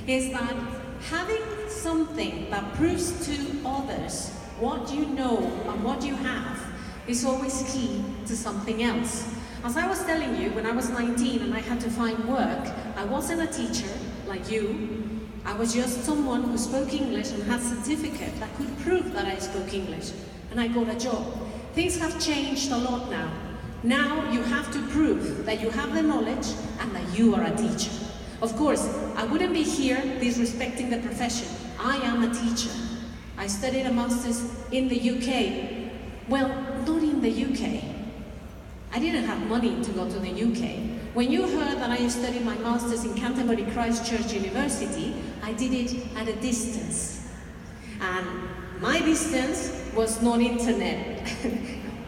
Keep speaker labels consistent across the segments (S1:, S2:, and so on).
S1: is that having something that proves to others what you know and what you have is always key to something else. As I was telling you, when I was 19 and I had to find work, I wasn't a teacher like you. I was just someone who spoke English and had a certificate that could prove that I spoke English, and I got a job. Things have changed a lot now. Now you have to prove that you have the knowledge and that you are a teacher. Of course, I wouldn't be here disrespecting the profession. I am a teacher. I studied a master's in the UK. Well, not in the UK. I didn't have money to go to the UK. When you heard that I studied my master's in Canterbury Christ Church University, I did it at a distance. And my distance was not internet.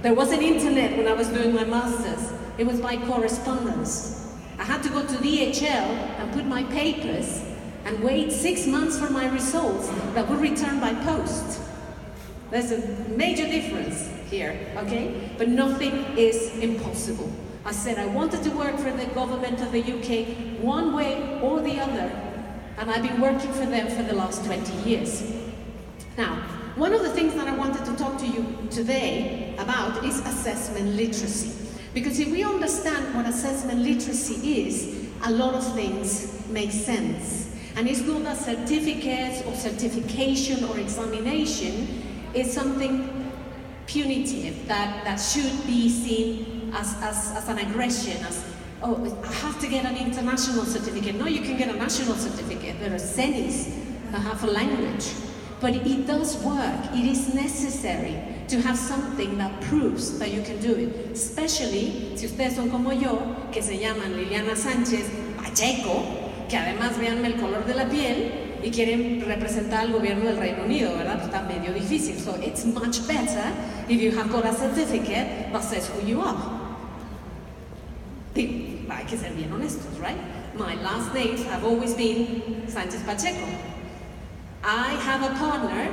S1: There wasn't internet when I was doing my master's. It was by correspondence. I had to go to DHL and put my papers and wait 6 months for my results that would return by post. There's a major difference here, okay? But nothing is impossible. I said I wanted to work for the government of the UK one way or the other, and I've been working for them for the last 20 years. Now, one of the things that I wanted to talk to you today about is assessment literacy. Because if we understand what assessment literacy is, a lot of things make sense. And it's not that certificates or certification or examination is something punitive that should be seen as an aggression, as, oh, I have to get an international certificate. No, you can get a national certificate. There are CENIs that have a language. But it does work. It is necessary to have something that proves that you can do it. Especially si ustedes son como yo, que se llaman Liliana Sánchez, Pacheco, que además véanme el color de la piel y quieren representar al gobierno del Reino Unido, ¿verdad? Está medio difícil. So it's much better if you have got a certificate that says who you are. Hay que ser bien honestos, right? My last names have always been Sánchez Pacheco. I have a partner,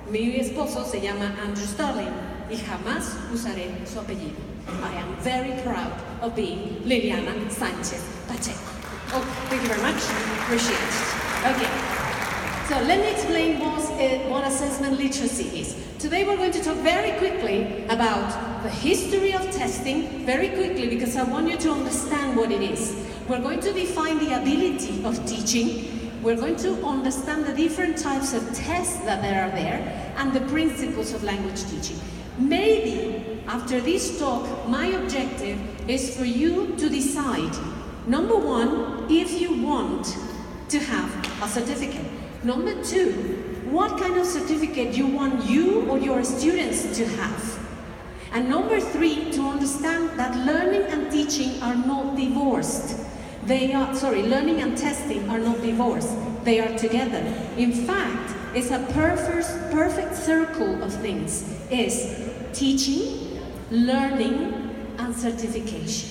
S1: mi esposo se llama Andrew Sterling, y jamás usaré su apellido. I am very proud of being Liliana Sánchez Pacheco. Oh, thank you very much. Appreciate it. Okay. So let me explain what assessment literacy is. Today we're going to talk very quickly about the history of testing, very quickly, because I want you to understand what it is. We're going to define the ability of teaching. We're going to understand the different types of tests that there are there and the principles of language teaching. Maybe after this talk, my objective is for you to decide, number one, if you want to have a certificate. Number two, what kind of certificate you want you or your students to have. And number three, to understand that learning and teaching are not divorced. Learning and testing are not divorced. They are together. In fact, it's a perfect circle of things. It's teaching, learning, and certification.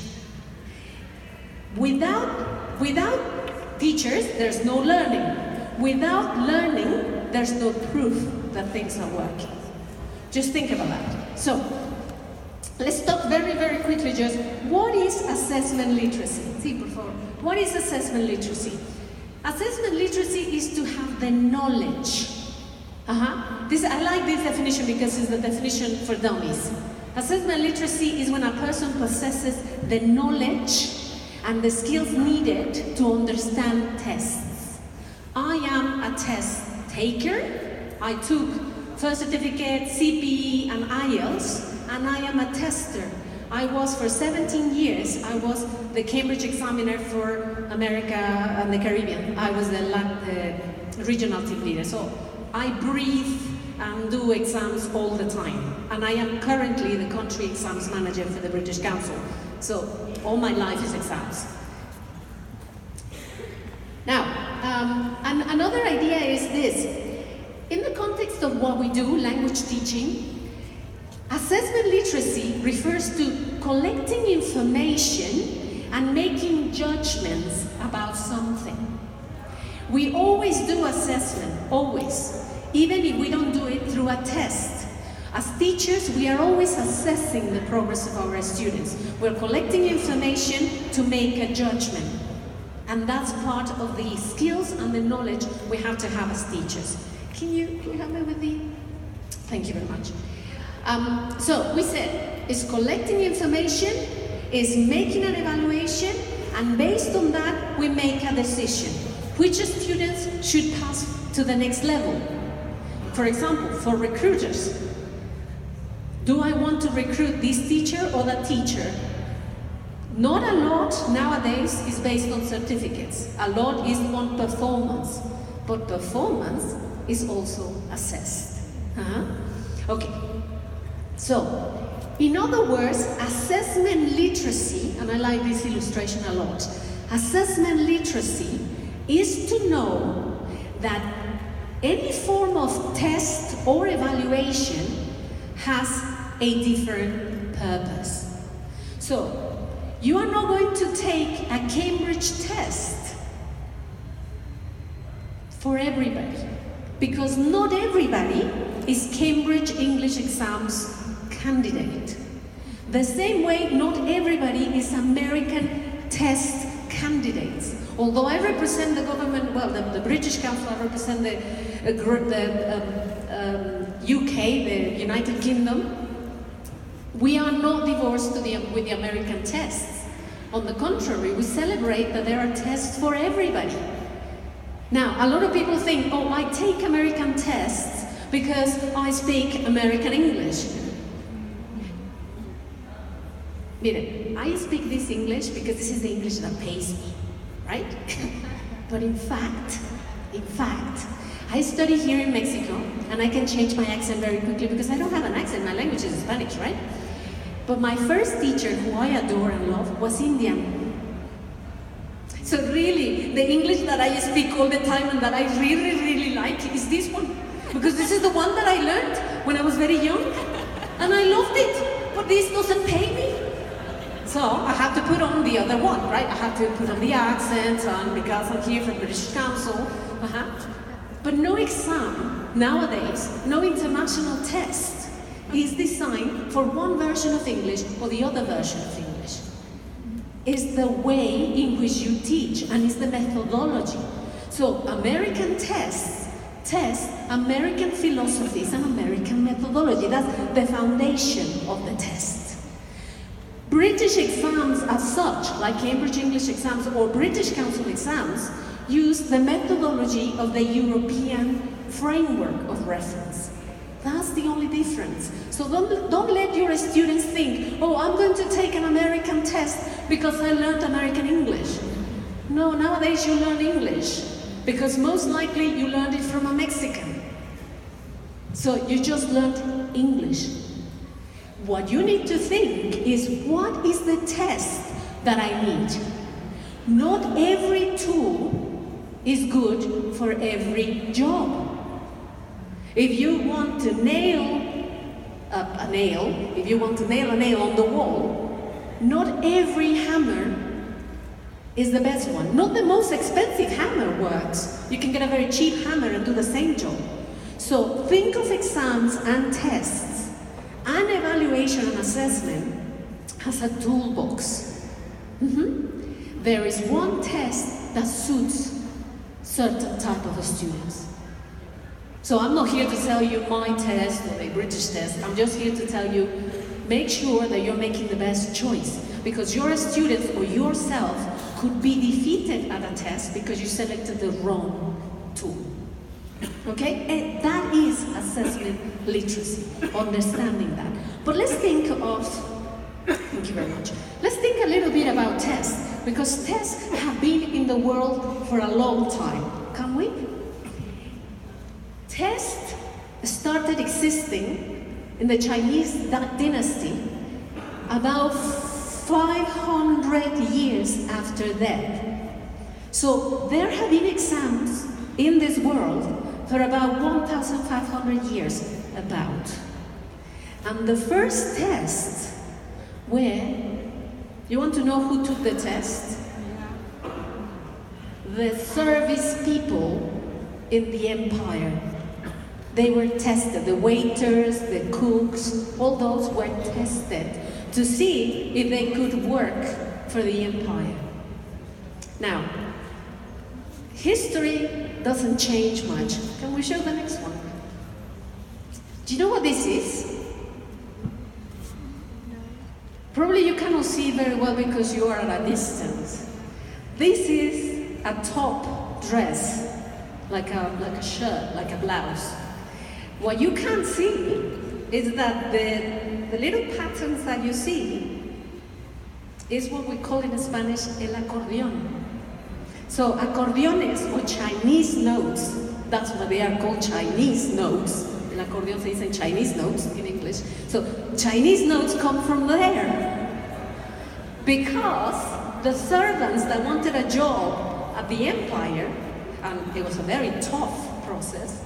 S1: Without teachers, there's no learning. Without learning, there's no proof that things are working. Just think about that. So, let's talk very, very quickly just, what is assessment literacy? Sí, por favor. What is assessment literacy? Assessment literacy is to have the knowledge. I like this definition because it's the definition for dummies. Assessment literacy is when a person possesses the knowledge and the skills needed to understand tests. I am a test taker. I took first certificate, CPE, and IELTS, and I am a tester. I was, for 17 years, I was the Cambridge examiner for America and the Caribbean. I was the regional team leader. So I breathe and do exams all the time. And I am currently the country exams manager for the British Council. So all my life is exams. Now, and another idea is this. In the context of what we do, language teaching, assessment literacy refers to collecting information and making judgments about something. We always do assessment, always, even if we don't do it through a test. As teachers, we are always assessing the progress of our students. We're collecting information to make a judgment. And that's part of the skills and the knowledge we have to have as teachers. Can you help me with the... Thank you very much. So we said, is collecting information, is making an evaluation, and based on that, we make a decision. Which students should pass to the next level? For example, for recruiters, do I want to recruit this teacher or that teacher? Not a lot nowadays is based on certificates. A lot is on performance. But performance is also assessed. Okay. So, in other words, assessment literacy, and I like this illustration a lot, assessment literacy is to know that any form of test or evaluation has a different purpose. So, you are not going to take a Cambridge test for everybody, because not everybody is Cambridge English exams candidate. The same way, not everybody is American test candidates. Although I represent the government, well, the British Council, I represent the UK, the United Kingdom, we are not divorced with the American tests. On the contrary, we celebrate that there are tests for everybody. Now, a lot of people think, oh, I take American tests because I speak American English. Mire, I speak this English because this is the English that pays me, right? But in fact, I study here in Mexico, and I can change my accent very quickly because I don't have an accent, my language is Spanish, right? But my first teacher, who I adore and love, was Indian. So really, the English that I speak all the time and that I really, really like is this one. Because this is the one that I learned when I was very young. And I loved it, but this doesn't pay me. So I have to put on the other one, right? I have to put on the accent, and because I'm here from British Council. But no exam nowadays, no international test is designed for one version of English or the other version of English. It's the way in which you teach, and it's the methodology. So American tests test American philosophies and American methodology. That's the foundation of the test. British exams as such, like Cambridge English exams or British Council exams, use the methodology of the European framework of reference. That's the only difference. So don't let your students think, oh, I'm going to take an American test because I learned American English. No, nowadays you learn English because most likely you learned it from a Mexican. So you just learned English. What you need to think is, what is the test that I need? Not every tool is good for every job. If you want to nail a nail on the wall, not every hammer is the best one. Not the most expensive hammer works. You can get a very cheap hammer and do the same job. So think of exams and tests and evaluation and assessment as a toolbox. There is one test that suits certain type of students. So I'm not here to tell you my test or the British test. I'm just here to tell you, make sure that you're making the best choice, because your students or yourself could be defeated at a test because you selected the wrong tool. Okay? And that is assessment literacy, understanding that. But let's think of, thank you very much. Let's think a little bit about tests, because tests have been in the world for a long time. Can we? Tests started existing in the Chinese dynasty about 500 years after that. So there have been exams in this world for about 1,500 years, about. And the first tests were, you want to know who took the test? The service people in the empire. They were tested, the waiters, the cooks, all those were tested to see if they could work for the empire. Now, History doesn't change much. Can we show the next one? Do you know what this is? Probably you cannot see very well because you are at a distance. This is a top dress, like a shirt, like a blouse. What you can't see is that the little patterns that you see is what we call in Spanish el acordeón. So acordeones or Chinese notes, that's what they are called, Chinese notes. El acordeón se dice Chinese notes in English. So Chinese notes come from there. Because the servants that wanted a job at the empire, and it was a very tough process,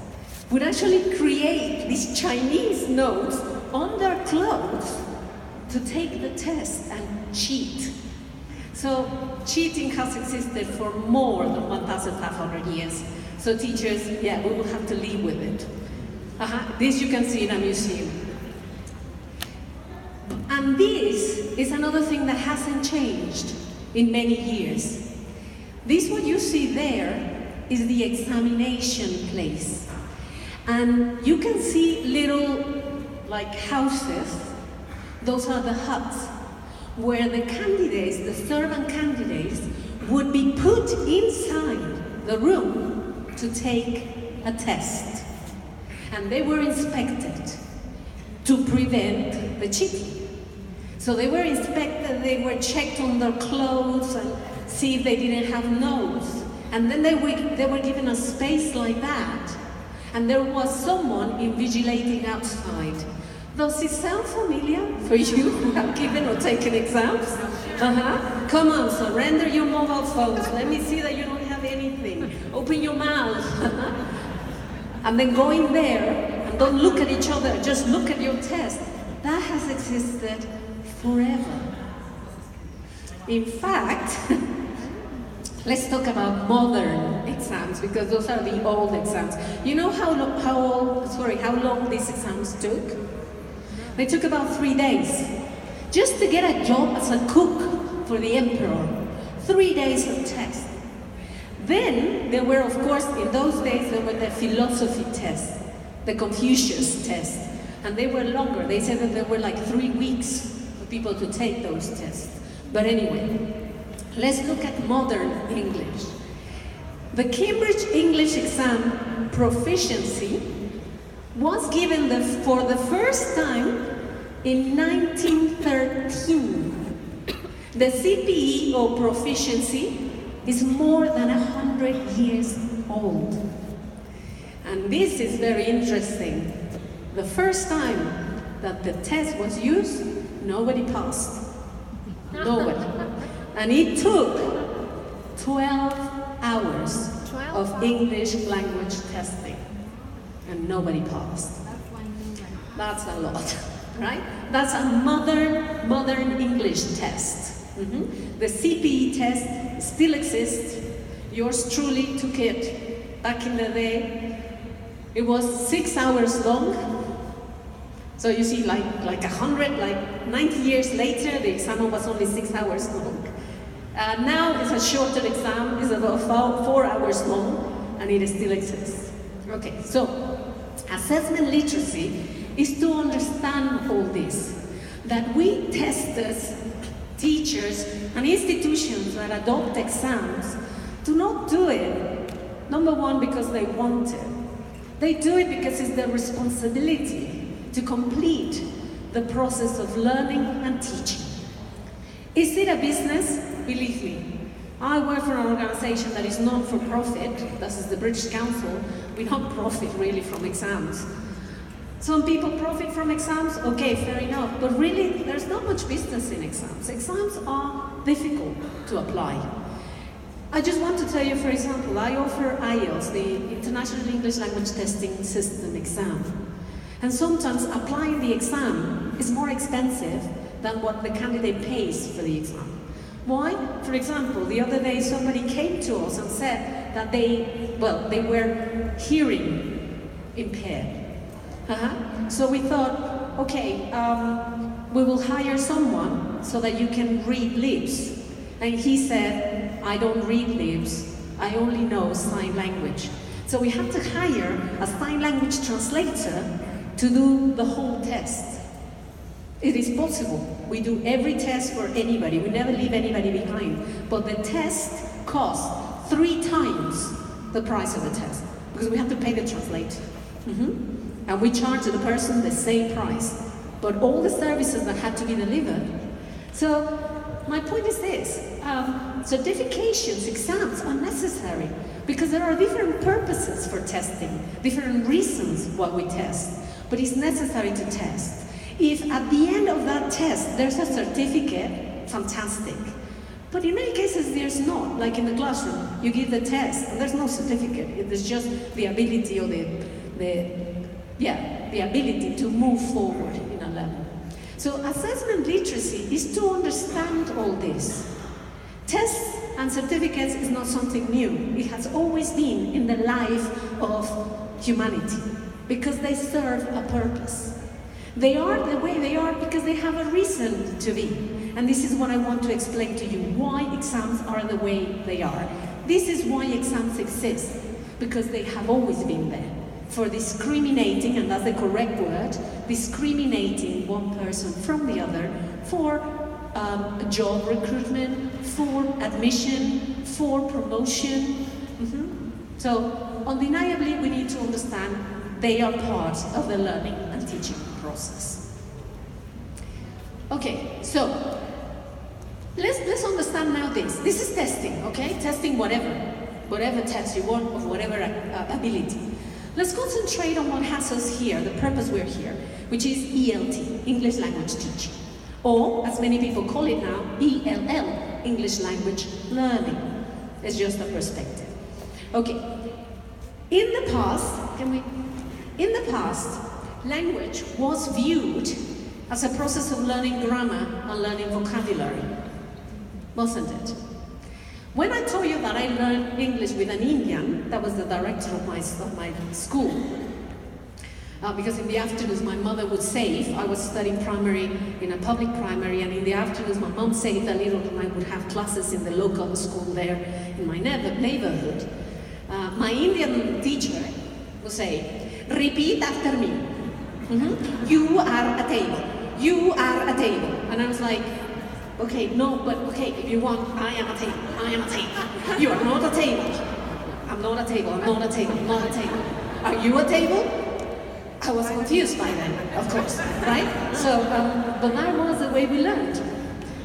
S1: would actually create these Chinese notes on their clothes to take the test and cheat. So cheating has existed for more than 1,500 years. So teachers, yeah, we will have to live with it. This you can see in a museum. And this is another thing that hasn't changed in many years. This, what you see there, is the examination place. And you can see little, like, houses. Those are the huts where the candidates, the servant candidates, would be put inside the room to take a test. And they were inspected to prevent the cheating. So they were inspected, they were checked on their clothes and see if they didn't have nose. And then they were given a space like that. And there was someone invigilating outside. Does it sound familiar for you who have given or taken exams? Come on, surrender your mobile phones. Let me see that you don't have anything. Open your mouth. And then go in there and don't look at each other, just look at your test. That has existed forever. In fact, let's talk about modern exams, because those are the old exams. You know how long these exams took? They took about 3 days. Just to get a job as a cook for the emperor. 3 days of test. Then there were, of course, in those days, there were the philosophy tests, the Confucius test, and they were longer. They said that there were like 3 weeks for people to take those tests. But anyway, let's look at modern English. The Cambridge English exam proficiency was given for the first time in 1913. The CPE or proficiency is more than 100 years old. And this is very interesting. The first time that the test was used, nobody passed. Nobody. And it took 12 hours of English language testing. And nobody passed. That's a lot, right? That's a modern English test. The CPE test still exists. Yours truly took it back in the day. It was 6 hours long. So you see, like 90 years later, the exam was only 6 hours long. Now it's a shorter exam, it's about 4 hours long, and it still exists. Okay, so assessment literacy is to understand all this. That we testers, teachers, and institutions that adopt exams do not do it, number one, because they want it. They do it because it's their responsibility to complete the process of learning and teaching. Is it a business? Believe me, I work for an organization that is non-for-profit, this is the British Council. We don't profit really from exams. Some people profit from exams, okay, fair enough, but really there's not much business in exams. Exams are difficult to apply. I just want to tell you, for example, I offer IELTS, the International English Language Testing System exam. And sometimes applying the exam is more expensive than what the candidate pays for the exam. Why? For example, the other day somebody came to us and said that they were hearing impaired. So we thought, okay, we will hire someone so that you can read lips. And he said, I don't read lips, I only know sign language. So we have to hire a sign language translator to do the whole test. It is possible. We do every test for anybody. We never leave anybody behind. But the test costs 3 times the price of the test because we have to pay the translator. And we charge the person the same price. But all the services that had to be delivered. So my point is this, certifications, exams are necessary because there are different purposes for testing, different reasons why we test, but it's necessary to test. If at the end of that test there's a certificate, fantastic. But in many cases there's not, like in the classroom, you give the test and there's no certificate, there's just the ability or the ability to move forward in a level. So assessment literacy is to understand all this. Tests and certificates is not something new. It has always been in the life of humanity because they serve a purpose. They are the way they are because they have a reason to be. And this is what I want to explain to you, why exams are the way they are. This is why exams exist, because they have always been there. For discriminating, and that's the correct word, discriminating one person from the other for job recruitment, for admission, for promotion. So undeniably we need to understand they are part of the learning and teaching process. Okay, so let's understand now this. This is testing, okay? Testing whatever test you want of whatever ability. Let's concentrate on what has us here, the purpose we're here, which is ELT, English Language Teaching. Or, as many people call it now, ELL, English Language Learning. It's just a perspective. Okay, in the past, language was viewed as a process of learning grammar and learning vocabulary, wasn't it? When I told you that I learned English with an Indian, that was the director of my school, because in the afternoons my mother would save. I was studying primary in a public primary, and in the afternoons my mom saved a little and I would have classes in the local school there in my neighborhood. My Indian teacher would say, repeat after me. You are a table. You are a table. And I was like, okay, no, but okay, if you want, I am a table. I am a table. You are not a table. I'm not a table. I'm not a table. I'm not a table. Are you a table? I was confused by then, of course, right? So, but that was the way we learned.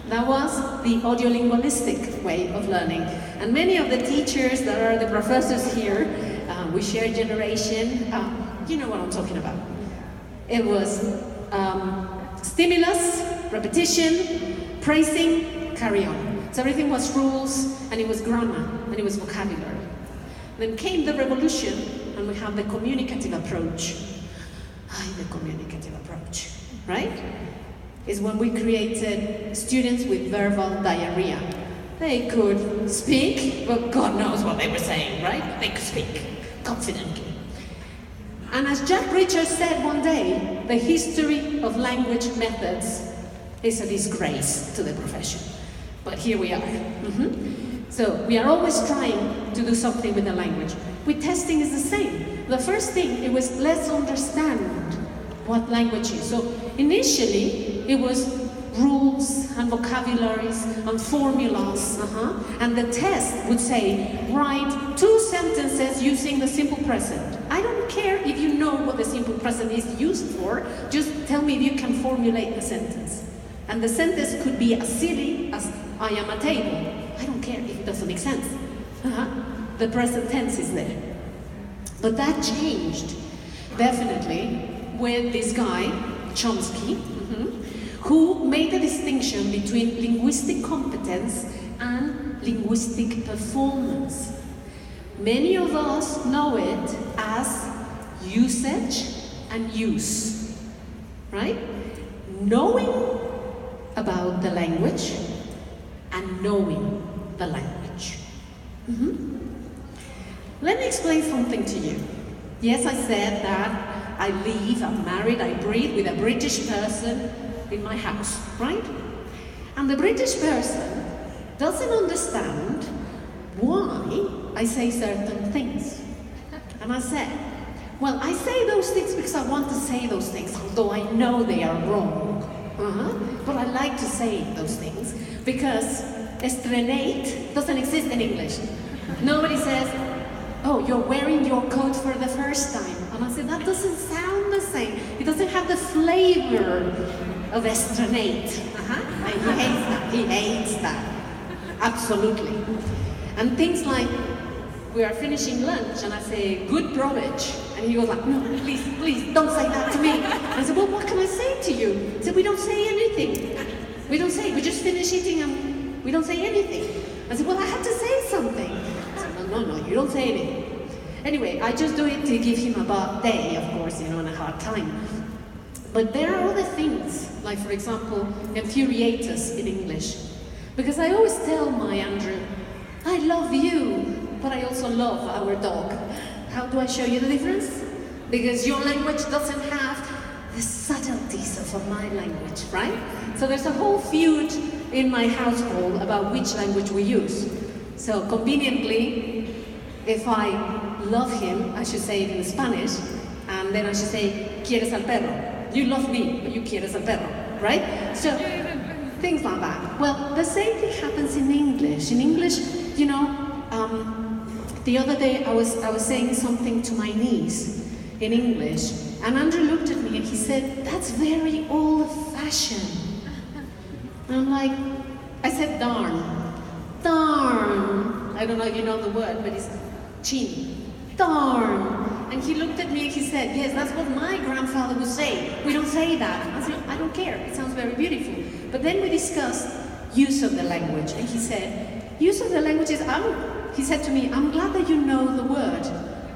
S1: That was the audiolinguistic way of learning. And many of the teachers that are the professors here, we share generation, you know what I'm talking about. It was stimulus, repetition, praising, carry on. So everything was rules, and it was grammar, and it was vocabulary. Then came the revolution, and we have the communicative approach. The communicative approach, right? Is when we created students with verbal diarrhea. They could speak, but God knows what they were saying, right? They could speak confidently. And as Jack Richards said one day, the history of language methods is a disgrace to the profession. But here we are. So we are always trying to do something with the language. With testing is the same. The first thing, it was let's understand what language is. So initially, it was rules and vocabularies and formulas, and the test would say, write 2 sentences using the simple present. I don't care if you know what the simple present is used for, just tell me if you can formulate the sentence. And the sentence could be as silly as, I am a table. I don't care if it doesn't make sense. The present tense is there. But that changed, definitely, with this guy, Chomsky, who made a distinction between linguistic competence and linguistic performance. Many of us know it as usage and use, right? Knowing about the language and knowing the language. Let me explain something to you. Yes, I said that I live, I'm married, I breathe with a British person in my house, right? And the British person doesn't understand why I say certain things. And I said, well, I say those things because I want to say those things, although I know they are wrong. But I like to say those things because estrenate doesn't exist in English. Nobody says, oh, you're wearing your coat for the first time. And I said, that doesn't sound the same. It doesn't have the flavor of estrenate. And he hates that. He hates that. Absolutely. And things like, we are finishing lunch and I say, good bromwich. And he goes like, no, please, please, don't say that to me. And I said, well, what can I say to you? He said, we don't say anything. We don't say, we just finish eating and we don't say anything. I said, well, I had to say something. I said, no, you don't say anything. Anyway, I just do it to give him a bad day, of course, and a hard time. But there are other things, like for example, infuriate us in English. Because I always tell my Andrew, I love you, but I also love our dog. How do I show you the difference? Because your language doesn't have the subtleties of my language, right? So there's a whole feud in my household about which language we use. So conveniently, if I love him, I should say it in Spanish, and then I should say, ¿quieres al perro? You love me, but you quieres al perro, right? So things like that. Well, the same thing happens in English. In English, the other day I was saying something to my niece in English, and Andrew looked at me and he said, that's very old-fashioned. And I'm like, I said, darn. Darn. I don't know if you know the word, but it's chin. Darn. And he looked at me and he said, yes, that's what my grandfather would say. We don't say that. I said, I don't care. It sounds very beautiful. But then we discussed use of the language, and he said, use of the language is, he said to me, I'm glad that you know the word,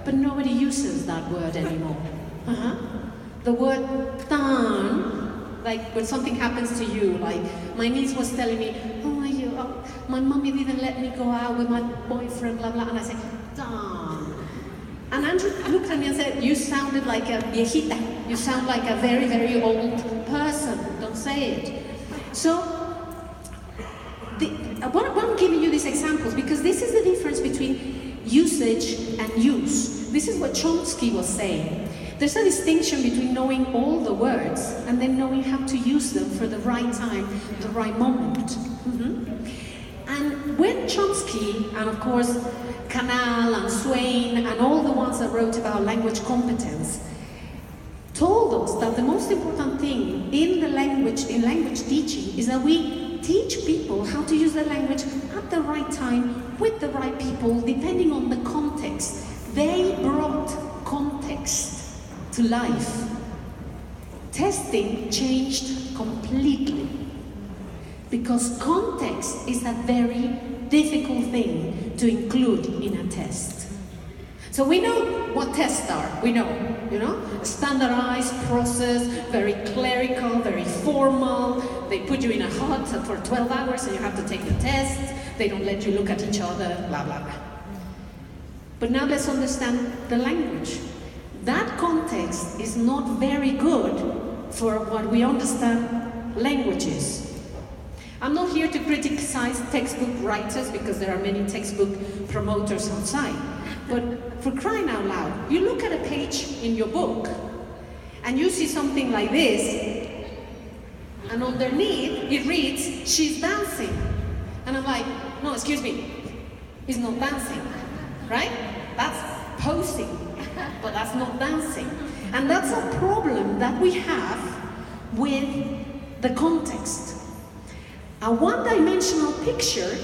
S1: but nobody uses that word anymore. The word darn, like when something happens to you, like my niece was telling me, my mommy didn't let me go out with my boyfriend, blah, blah, and I said, darn. And Andrew looked at me and said, you sounded like a viejita. You sound like a very, very old person. Don't say it. So, I'm giving you these examples because this is the difference between usage and use. This is what Chomsky was saying. There's a distinction between knowing all the words and then knowing how to use them for the right time, the right moment. And when Chomsky, and of course Canal and Swain and all the ones that wrote about language competence, told us that the most important thing in language teaching is that we teach people how to use the language at the right time, with the right people, depending on the context. They brought context to life. Testing changed completely, because context is a very difficult thing to include in a test. So we know what tests are. We know, standardized process, very clerical, very formal. They put you in a hut for 12 hours and you have to take the test. They don't let you look at each other, blah, blah, blah. But now let's understand the language. That context is not very good for what we understand languages. I'm not here to criticize textbook writers because there are many textbook promoters outside. But for crying out loud, you look at a page in your book and you see something like this, and underneath it reads, she's dancing. And I'm like, no, excuse me, it's not dancing, right? That's posing, but that's not dancing. And that's a problem that we have with the context. A one-dimensional picture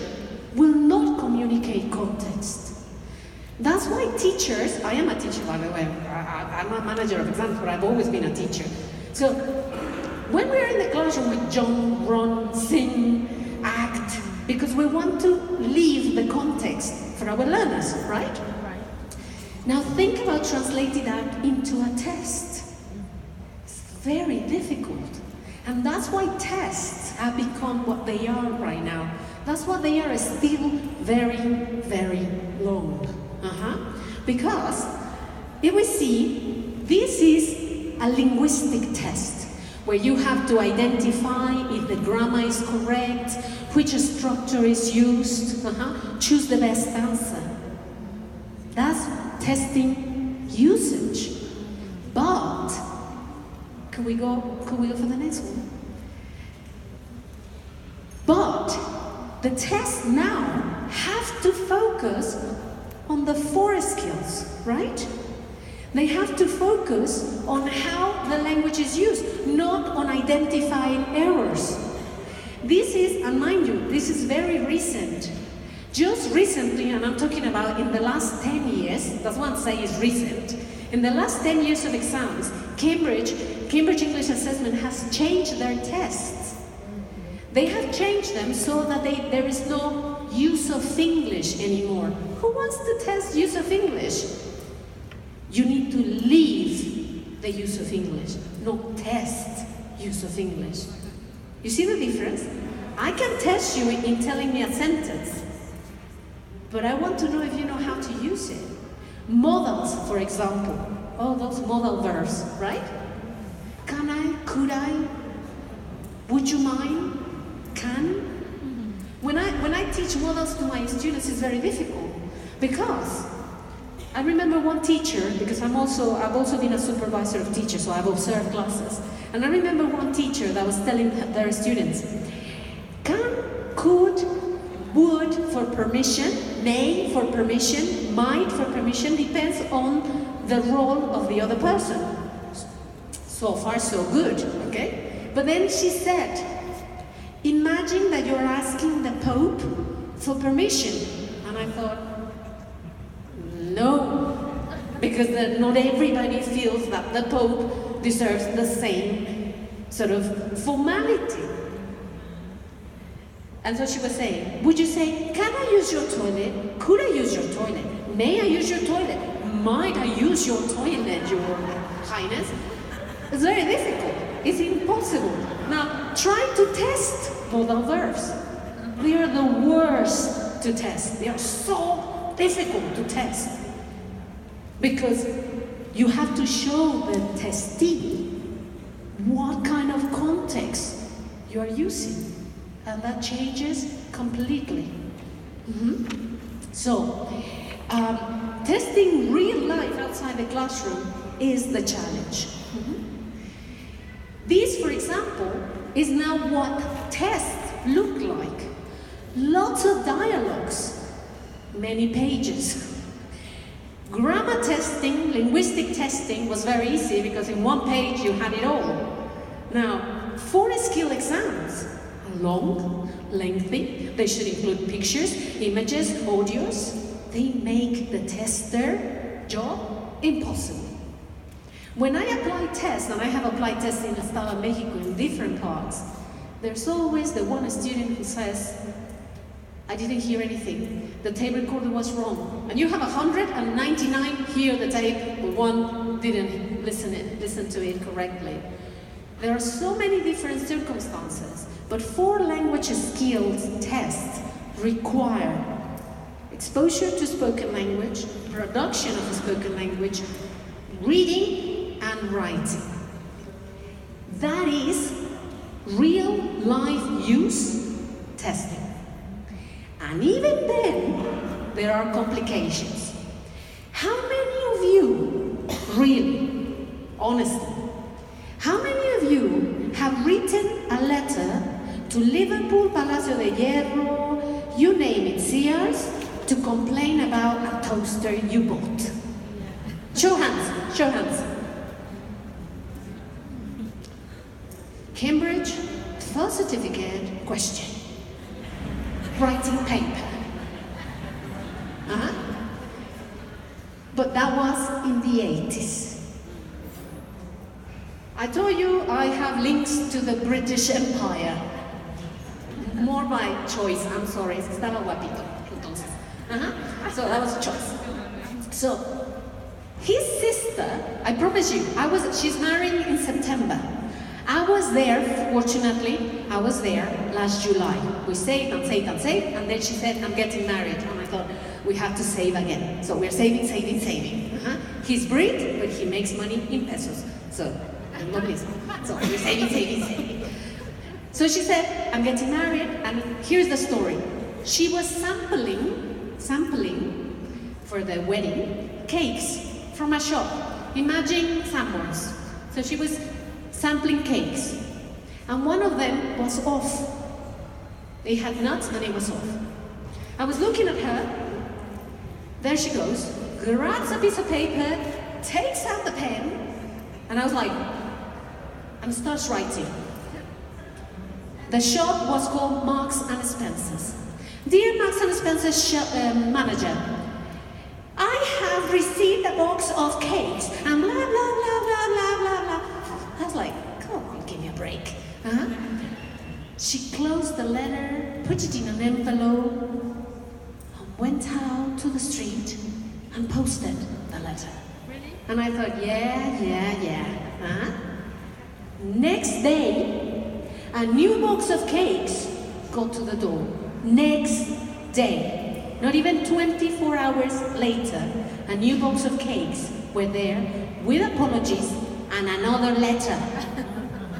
S1: will not communicate context. That's why teachers, I am a teacher by the way, I'm a manager of exams, but I've always been a teacher. So when we're in the classroom, we jump, run, sing, act, because we want to leave the context for our learners, right? Now think about translating that into a test. It's very difficult. And that's why tests have become what they are right now. That's why they are still very, very long. Because if we see, this is a linguistic test where you have to identify if the grammar is correct, which structure is used, choose the best answer. That's testing usage. But, could we go for the next one? But the tests now have to focus on the 4 skills, right? They have to focus on how the language is used, not on identifying errors. This is, and mind you, this is very recent. Just recently, and I'm talking about in the last 10 years, that's what I'm saying is recent. In the last 10 years of exams, Cambridge English Assessment has changed their tests. They have changed them so that there is no use of English anymore. Who wants to test use of English? You need to leave the use of English, not test use of English. You see the difference? I can test you in telling me a sentence, but I want to know if you know how to use it. Modals, for example. Oh, those modal verbs, right? Can I? Could I? Would you mind? Can? When I teach modals to my students, it's very difficult because I remember one teacher, because I've also been a supervisor of teachers, so I've observed classes. And I remember one teacher that was telling their students, can, could, would for permission, may for permission, might for permission, depends on the role of the other person. So far, so good, okay? But then she said, imagine that you're asking the Pope for permission. And I thought, no, because not everybody feels that the Pope deserves the same sort of formality. And so she was saying, would you say, can I use your toilet? Could I use your toilet? May I use your toilet? Might I use your toilet, Your Highness? It's very difficult. It's impossible. Now, try to test modal verbs. They are the worst to test. They are so difficult to test. Because you have to show the testee what kind of context you are using. And that changes completely. So, testing real life outside the classroom is the challenge. This, for example, is now what tests look like. Lots of dialogues, many pages. Grammar testing, linguistic testing was very easy because in one page you had it all. Now, 4 skill exams are long, lengthy, they should include pictures, images, audios. They make the tester job impossible. When I apply tests, and I have applied tests in Estado, México in different parts, there's always the one student who says, I didn't hear anything. The tape recorder was wrong. And you have 199 hear the tape, but one didn't listen to it correctly. There are so many different circumstances, but 4 language skills tests require exposure to spoken language, production of a spoken language, reading and writing. That is real life use testing. And even then, there are complications. How many of you, really, honestly, how many of you have written a letter to Liverpool, Palacio de Hierro, you name it, Sears, to complain about a toaster you bought? Show hands, show hands. Cambridge, first certificate, question. Writing paper. But that was in the 80s. I told you I have links to the British Empire. More by choice, I'm sorry, estaba guapito. So that was a choice. So, his sister, I promise you, she's marrying in September. I was there, fortunately, I was there last July. We saved and saved and saved, and then she said, I'm getting married. And I thought, we have to save again. So we're saving, saving, saving. He's Brit, but he makes money in pesos. So, no pesos. So we're saving, saving, saving. So she said, I'm getting married, and here's the story. She was sampling for the wedding, cakes from a shop. Imagine samples. So she was sampling cakes. And one of them was off. It had nuts and it was off. I was looking at her. There she goes, grabs a piece of paper, takes out the pen, and I was like, and starts writing. The shop was called Marks and Spencer's. Dear Marks and Spencer's manager, I have received a box of cakes, and blah, blah, blah, blah, blah, blah, blah. I was like, come on, give me a break. She closed the letter, put it in an envelope, and went out to the street and posted the letter.
S2: Really?
S1: And I thought, yeah. Next day, a new box of cakes got to the door. Next day, not even 24 hours later, a new box of cakes were there with apologies and another letter.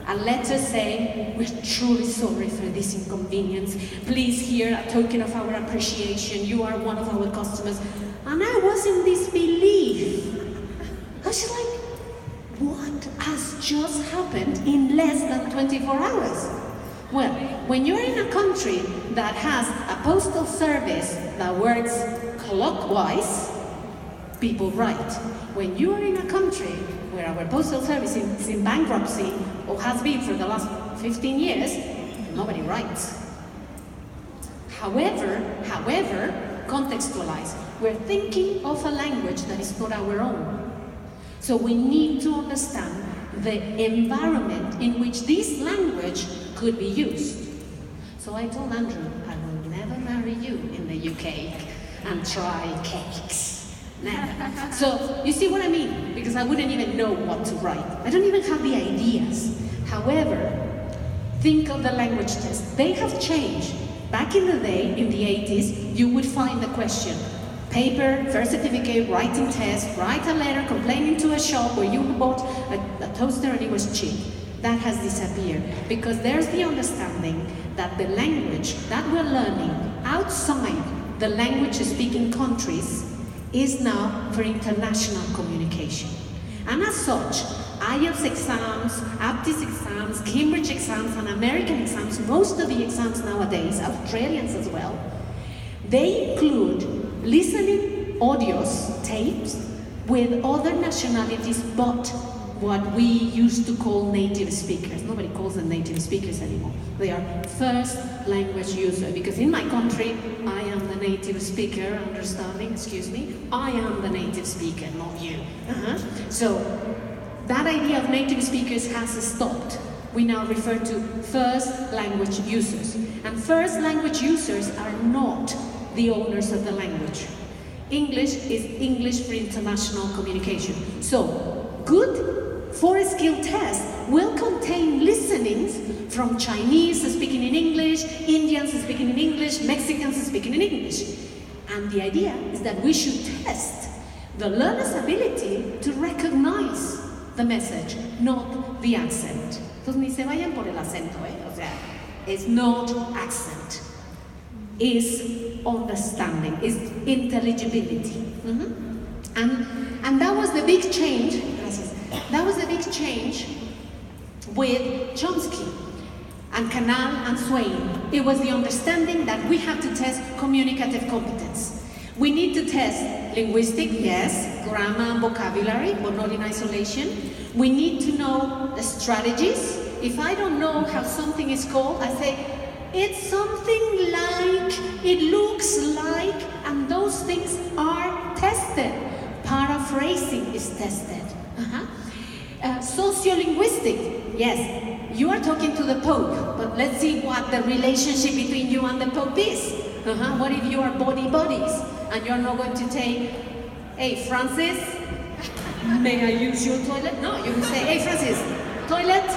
S1: A letter saying, we're truly sorry for this inconvenience. Please hear a token of our appreciation. You are one of our customers. And I was in disbelief. I was just like, what has just happened in less than 24 hours? Well, when you're in a country that has a postal service that works clockwise, people write. When you are in a country where our postal service is in bankruptcy, or has been for the last 15 years, nobody writes. However, contextualize. We're thinking of a language that is not our own. So we need to understand the environment in which this language could be used. So I told Andrew, I will never marry you in the UK and try cakes. Never. So you see what I mean? Because I wouldn't even know what to write. I don't even have the ideas. However, think of the language test. They have changed. Back in the day, in the 80s, you would find the question, paper, birth certificate, writing test, write a letter complaining to a shop where you bought a toaster and it was cheap. That has disappeared because there's the understanding that the language that we're learning outside the language-speaking countries is now for international communication. And as such, IELTS exams, APTIS exams, Cambridge exams, and American exams, most of the exams nowadays, Australians as well, they include listening audios, tapes, with other nationalities but what we used to call native speakers. Nobody calls them native speakers anymore. They are first language users, because in my country, I am the native speaker, understanding, excuse me, I am the native speaker, not you. So that idea of native speakers has stopped. We now refer to first language users. And first language users are not the owners of the language. English is English for international communication. So, good four-skill test will contain listenings from Chinese speaking in English, Indians speaking in English, Mexicans speaking in English. And the idea is that we should test the learner's ability to recognize the message, not the accent. Entonces ni se vayan por el acento, O sea, it's not accent. Is understanding, is intelligibility. And that was the big change. That was the big change with Chomsky and Canal and Swain. It was the understanding that we have to test communicative competence. We need to test linguistic, yes, grammar and vocabulary, but not in isolation. We need to know the strategies. If I don't know how something is called, I say, it's something like, it looks like, and those things are tested. Paraphrasing is tested. Sociolinguistic, yes, you are talking to the Pope, but let's see what the relationship between you and the Pope is. What if you are buddies, and you're not going to take, hey Francis, may I use your toilet? No, you can say, hey Francis, toilet?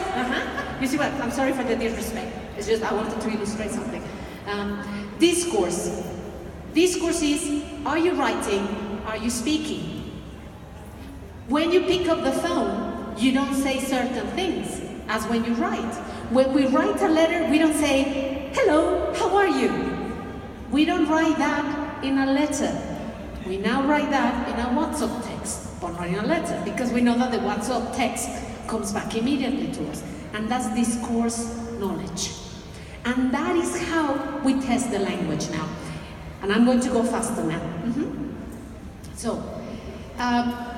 S1: You see what, I'm sorry for the disrespect. It's just I wanted to illustrate something. Discourse. Discourse is, are you writing? Are you speaking? When you pick up the phone, you don't say certain things as when you write. When we write a letter, we don't say, hello, how are you? We don't write that in a letter. We now write that in a WhatsApp text, but not in a letter, because we know that the WhatsApp text comes back immediately to us. And that's discourse knowledge. And that is how we test the language now. And I'm going to go faster now. So,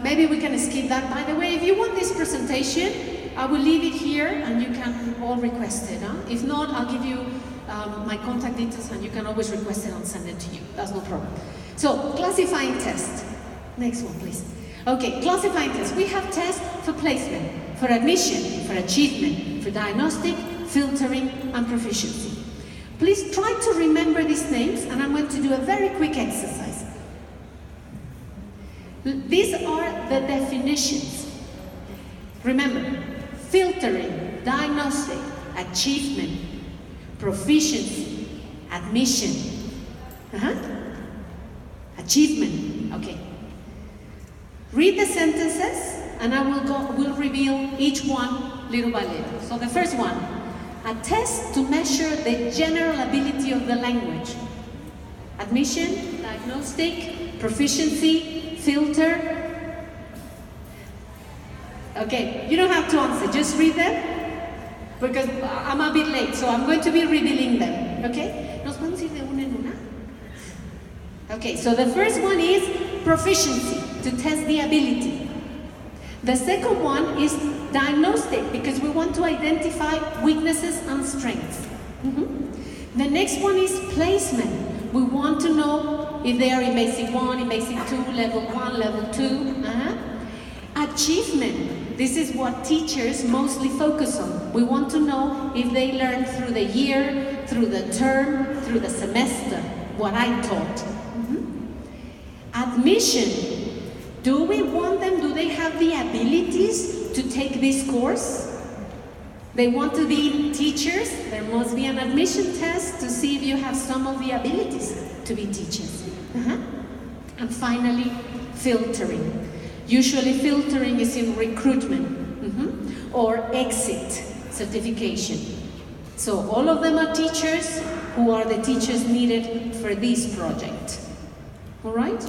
S1: maybe we can skip that. By the way, if you want this presentation, I will leave it here and you can all request it. If not, I'll give you my contact details and you can always request it and send it to you. That's no problem. So, classifying test. Next one, please. Okay, classifying test. We have tests for placement, for admission, for achievement, for diagnostic, filtering, and proficiency. Please try to remember these names, and I'm going to do a very quick exercise. These are the definitions. Remember, filtering, diagnostic, achievement, proficiency, admission, achievement. Okay. Read the sentences, and I will reveal each one little by little. So the first one, a test to measure the general ability of the language. Admission, diagnostic, proficiency, filter. Okay, you don't have to answer, just read them, because I'm a bit late, so I'm going to be revealing them, okay? ¿Nos podemos ir de una en una? Okay, so the first one is proficiency, to test the ability. The second one is diagnostic, because we want to identify weaknesses and strengths. The next one is placement. We want to know if they are in basic 1, in basic 2, level 1, level 2. Achievement. This is what teachers mostly focus on. We want to know if they learn through the year, through the term, through the semester, what I taught. Admission. Do we want them, do they have the abilities to take this course? They want to be teachers, there must be an admission test to see if you have some of the abilities to be teachers. And finally, filtering. Usually filtering is in recruitment or exit certification. So all of them are teachers who are the teachers needed for this project. All right?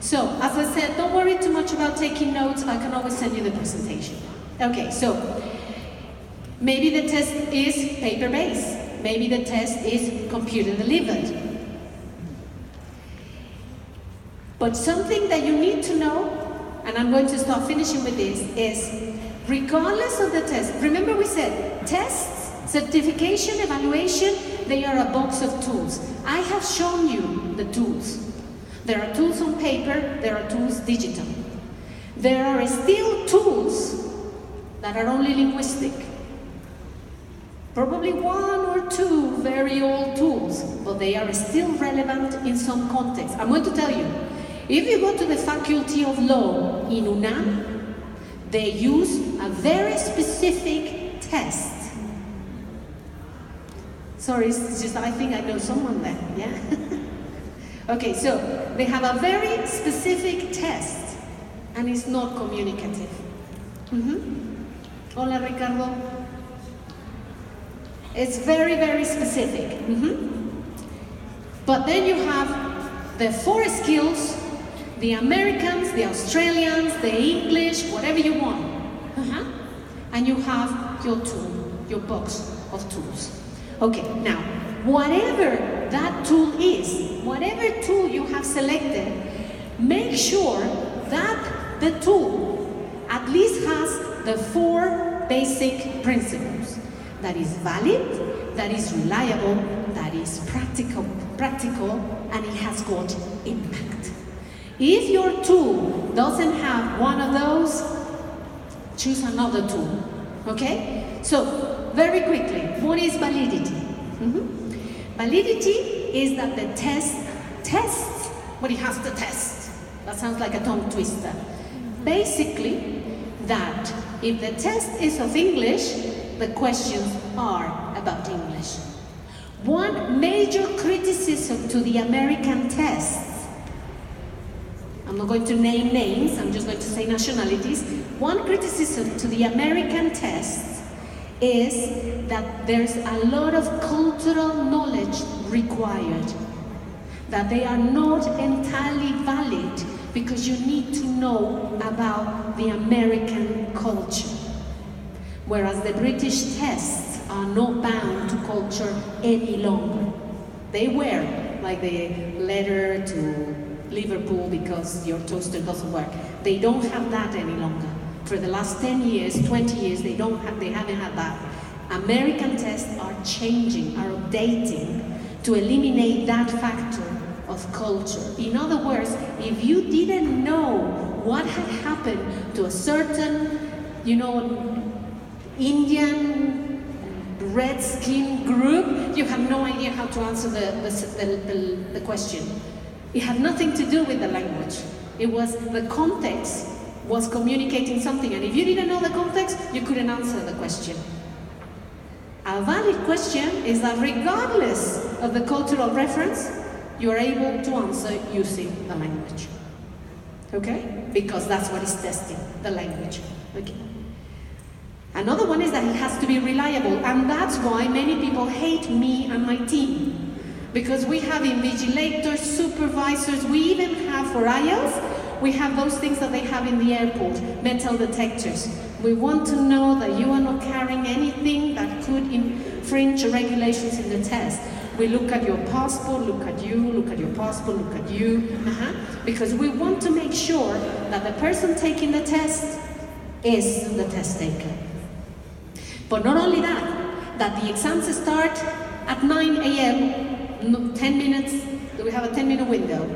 S1: So, as I said, don't worry too much about taking notes. I can always send you the presentation. Okay, so maybe the test is paper-based. Maybe the test is computer-delivered. But something that you need to know, and I'm going to start finishing with this, is regardless of the test, remember we said tests, certification, evaluation, they are a box of tools. I have shown you the tools. There are tools on paper, there are tools digital. There are still tools that are only linguistic. Probably 1 or 2 very old tools, but they are still relevant in some context. I'm going to tell you, if you go to the Faculty of Law in UNAM, they use a very specific test. Sorry, it's just I think I know someone there, yeah? Okay, so they have a very specific test, and it's not communicative. Hola, Ricardo. It's very, very specific. But then you have the 4 skills, the Americans, the Australians, the English, whatever you want. And you have your tool, your box of tools. Okay, now, whatever that tool is, whatever tool you have selected, make sure that the tool at least has the 4 basic principles. That is valid, that is reliable, that is practical, and it has got impact. If your tool doesn't have one of those, choose another tool, okay? So, very quickly, what is validity? Validity is that the test tests what it has to test. That sounds like a tongue twister. Basically, that if the test is of English, the questions are about English. One major criticism to the American tests, I'm not going to name names, I'm just going to say nationalities. One criticism to the American tests is that there's a lot of cultural knowledge required. that they are not entirely valid because you need to know about the American culture. Whereas the British tests are not bound to culture any longer. They were, like the letter to Liverpool because your toaster doesn't work. They don't have that any longer. For the last 10 years, 20 years, they haven't had that. American tests are changing, are updating to eliminate that factor of culture. In other words, if you didn't know what had happened to a certain, Indian red-skinned group, you have no idea how to answer the question. It had nothing to do with the language. It was the context was communicating something, and if you didn't know the context, you couldn't answer the question. A valid question is that regardless of the cultural reference, you are able to answer using the language. Okay? Because that's what is testing, the language. Okay. Another one is that it has to be reliable, and that's why many people hate me and my team. Because we have invigilators, supervisors, we even have for IELTS, we have those things that they have in the airport, metal detectors. We want to know that you are not carrying anything that could infringe regulations in the test. We look at your passport, look at you, look at your passport, look at you, because we want to make sure that the person taking the test is the test taker. But not only that the exams start at 9 a.m., 10 minutes, we have a 10-minute window,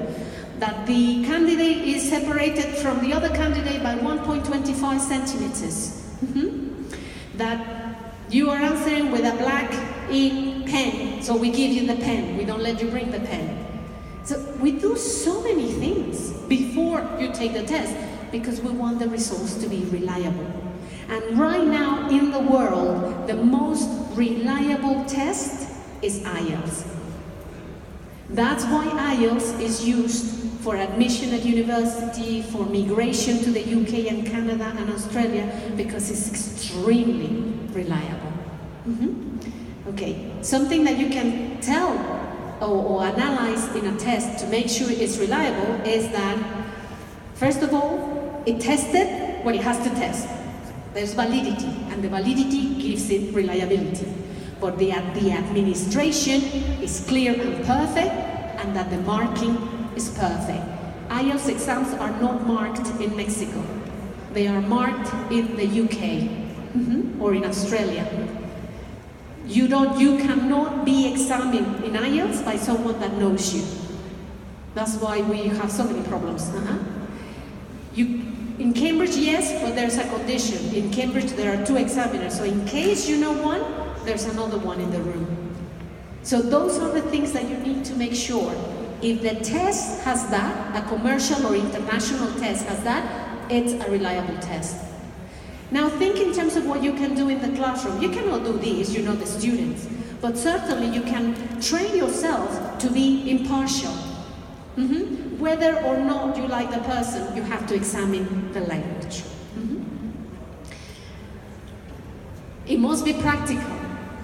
S1: that the candidate is separated from the other candidate by 1.25 centimeters, that you are answering with a black ink pen, so we give you the pen, we don't let you bring the pen. So we do so many things before you take the test because we want the results to be reliable. And right now in the world, the most reliable test is IELTS. That's why IELTS is used for admission at university, for migration to the UK and Canada and Australia, because it's extremely reliable. Okay, something that you can tell or analyze in a test to make sure it's reliable is that, first of all, it tested what it has to test. There's validity, and the validity gives it reliability. But the administration is clear and perfect, and that the marking is perfect. IELTS exams are not marked in Mexico. They are marked in the UK or in Australia. You cannot be examined in IELTS by someone that knows you. That's why we have so many problems. In Cambridge, yes, but there's a condition. In Cambridge, there are 2 examiners. So in case you know one, there's another one in the room. So those are the things that you need to make sure. If the test has that, a commercial or international test has that, it's a reliable test. Now think in terms of what you can do in the classroom. You cannot do this, the students. But certainly you can train yourself to be impartial. Whether or not you like the person, you have to examine the language. It must be practical.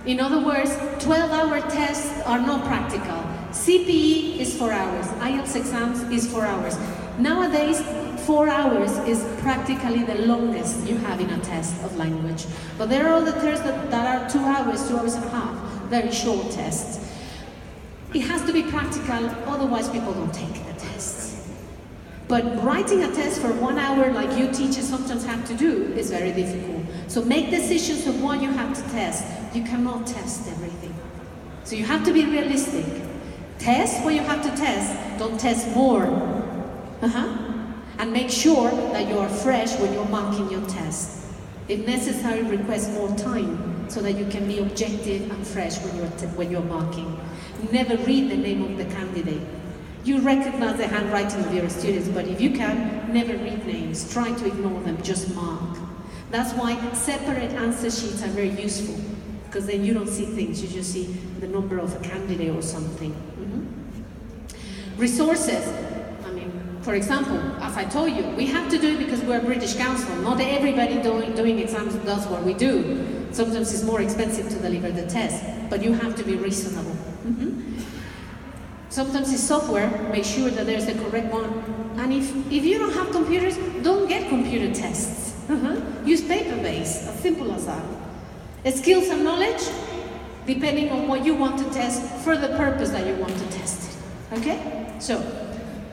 S1: In other words, 12-hour tests are not practical. CPE is 4 hours. IELTS exams is 4 hours. Nowadays, 4 hours is practically the longest you have in a test of language. But there are other tests that are 2 hours, 2 hours and a half, very short tests. It has to be practical, otherwise people don't take the tests. But writing a test for 1 hour, like you teachers sometimes have to do, is very difficult. So make decisions of what you have to test. You cannot test everything. So you have to be realistic. Test what you have to test, don't test more. And make sure that you are fresh when you're marking your test. If necessary, request more time so that you can be objective and fresh when you're marking. Never read the name of the candidate. You recognize the handwriting of your students, but if you can, never read names. Try to ignore them, just mark. That's why separate answer sheets are very useful, because then you don't see things, you just see the number of a candidate or something. Resources. For example, as I told you, we have to do it because we're a British Council. Not everybody doing exams does what we do. Sometimes it's more expensive to deliver the test, but you have to be reasonable. Sometimes it's software, make sure that there's the correct one. And if you don't have computers, don't get computer tests. Use paper-based, as simple as that. Skills and knowledge, depending on what you want to test for the purpose that you want to test it. Okay? So,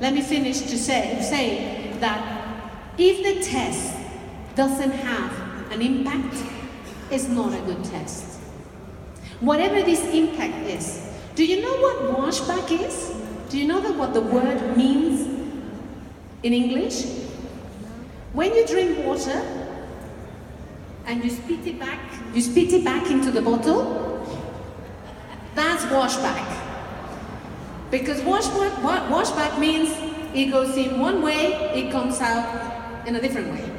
S1: let me finish to say that if the test doesn't have an impact, it's not a good test. Whatever this impact is, do you know what washback is? Do you know what the word means in English? When you drink water and you spit it back into the bottle, that's washback. Because washback means it goes in one way, it comes out in a different way.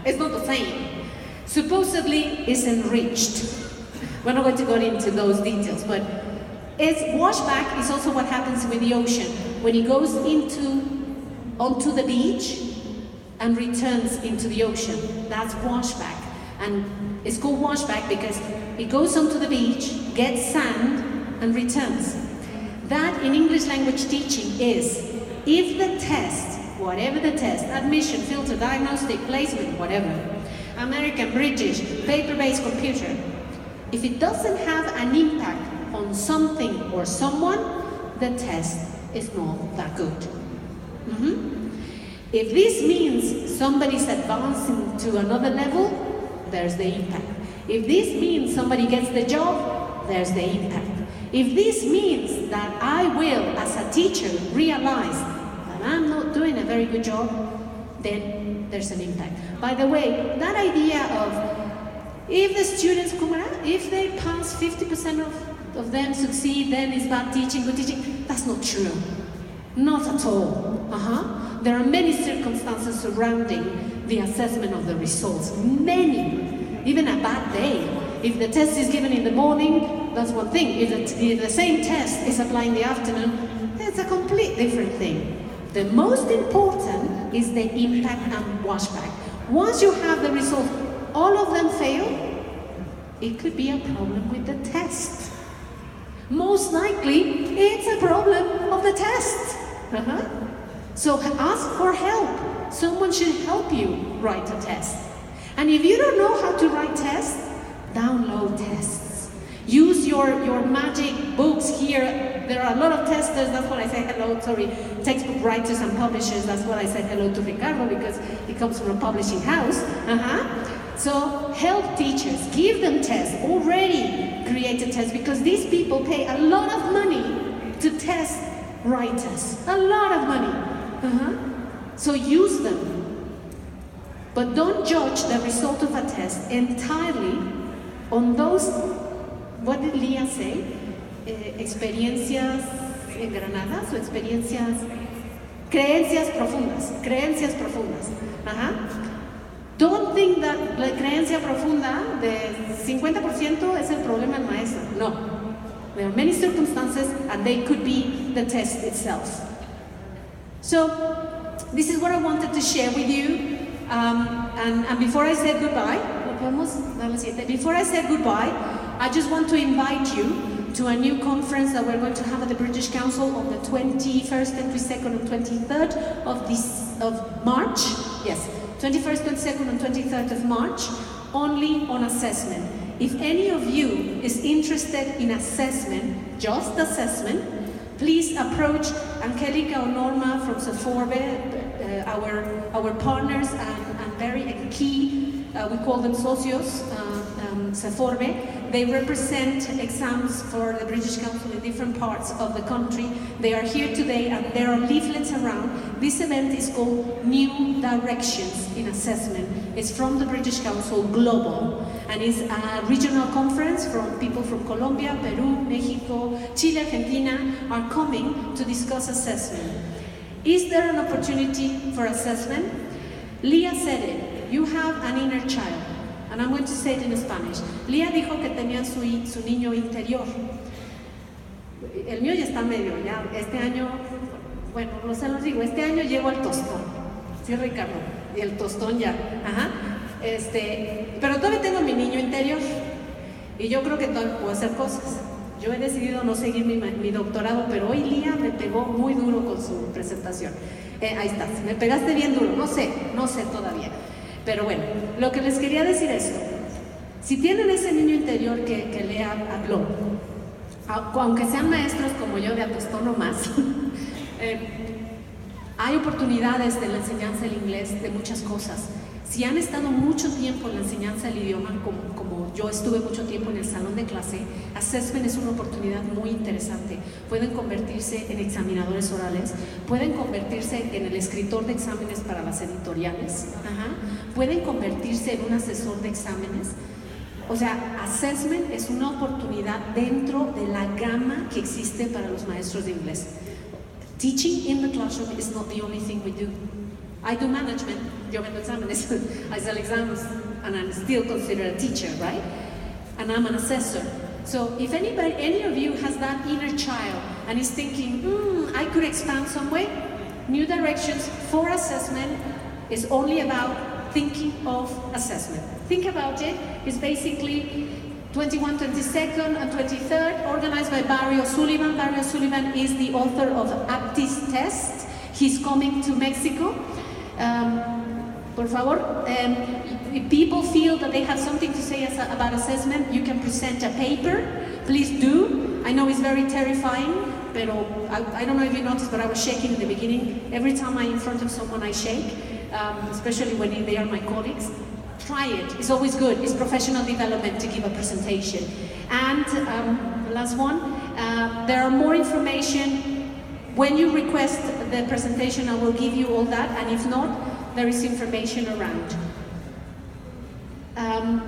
S1: It's not the same. Supposedly, it's enriched. We're not going to go into those details, but washback is also what happens with the ocean. When it goes onto the beach and returns into the ocean, that's washback. And it's called washback because it goes onto the beach, gets sand, and returns. That in English language teaching is, if the test, whatever the test, admission, filter, diagnostic, placement, whatever, American, British, paper-based computer, if it doesn't have an impact on something or someone, the test is not that good. If this means somebody's advancing to another level, there's the impact. If this means somebody gets the job, there's the impact. If this means that I will, as a teacher, realize that I'm not doing a very good job, then there's an impact. By the way, that idea of if the students come out, if they pass 50% of them succeed, then it's bad teaching, good teaching, that's not true. Not at all. There are many circumstances surrounding the assessment of the results. Many. Even a bad day. If the test is given in the morning, that's one thing. If the same test is applied in the afternoon, it's a complete different thing. The most important is the impact and washback. Once you have the result, all of them fail, it could be a problem with the test. Most likely, it's a problem of the test. So ask for help. Someone should help you write a test. And if you don't know how to write tests, download tests. Use your magic books here. There are a lot of testers, that's what I say hello, textbook writers and publishers, that's what I said hello to Ricardo because he comes from a publishing house. So help teachers, give them tests, already create a test because these people pay a lot of money to test writers, a lot of money. So use them. But don't judge the result of a test entirely on those, what did Leah say? Experiencias engranadas o creencias profundas. Don't think that la creencia profunda de 50% es el problema del maestro. No. There are many circumstances and they could be the test itself. So, this is what I wanted to share with you. And before I say goodbye, I just want to invite you to a new conference that we're going to have at the British Council on the 21st, 22nd, and 23rd of March. Yes, 21st, 22nd, and 23rd of March, only on assessment. If any of you is interested in assessment, just assessment, please approach Angelica or Norma from Seforbe, our partners and very key, we call them socios, Seforbe. They represent exams for the British Council in different parts of the country. They are here today and there are leaflets around. This event is called New Directions in Assessment. It's from the British Council Global and it's a regional conference from people from Colombia, Peru, Mexico, Chile, Argentina are coming to discuss assessment. Is there an opportunity for assessment? Leah said it, you have an inner child. And I'm going to say it in Spanish. Leah dijo que tenía su niño interior. El mío ya está medio, ya este año, bueno, no se los digo, este año llevo al tostón. Sí, Ricardo, y el tostón ya. Pero todavía tengo mi niño interior. Y yo creo que todavía puedo hacer cosas. Yo he decidido no seguir mi doctorado, pero hoy Lía me pegó muy duro con su presentación. Ahí estás, me pegaste bien duro, no sé todavía. Pero bueno, lo que les quería decir es esto. Si tienen ese niño interior que Lea habló, aunque sean maestros como yo de atostón o más, hay oportunidades de la enseñanza del inglés, de muchas cosas. Si han estado mucho tiempo en la enseñanza del idioma, como yo estuve mucho tiempo en el salón de clase, assessment es una oportunidad muy interesante. Pueden convertirse en examinadores orales, pueden convertirse en el escritor de exámenes para las editoriales, pueden convertirse en un asesor de exámenes. O sea, assessment es una oportunidad dentro de la gama que existe para los maestros de inglés. Teaching in the classroom is not the only thing we do. I do management, yo vendo exámenes, I sell exams, and I'm still considered a teacher, right? And I'm an assessor. So if any of you has that inner child and is thinking, I could expand some way, New Directions for Assessment is only about thinking of assessment. Think about it. It's basically 21, 22nd, and 23rd, organized by Barry O'Sullivan. Barry O'Sullivan is the author of Aptis Test. He's coming to Mexico. Por favor, if people feel that they have something to say about assessment, you can present a paper. Please do. I know it's very terrifying, but I don't know if you noticed, but I was shaking in the beginning. Every time I'm in front of someone, I shake, especially when they are my colleagues. Try it. It's always good. It's professional development to give a presentation. And the last one, there are more information. When you request the presentation, I will give you all that, and if not, there is information around.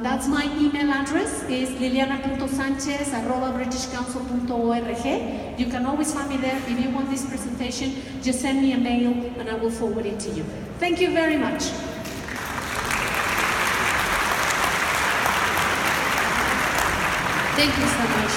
S1: That's my email address, is liliana.sanchez@britishcouncil.org. You can always find me there. If you want this presentation, just send me a mail and I will forward it to you. Thank you very much.
S2: Thank you so much.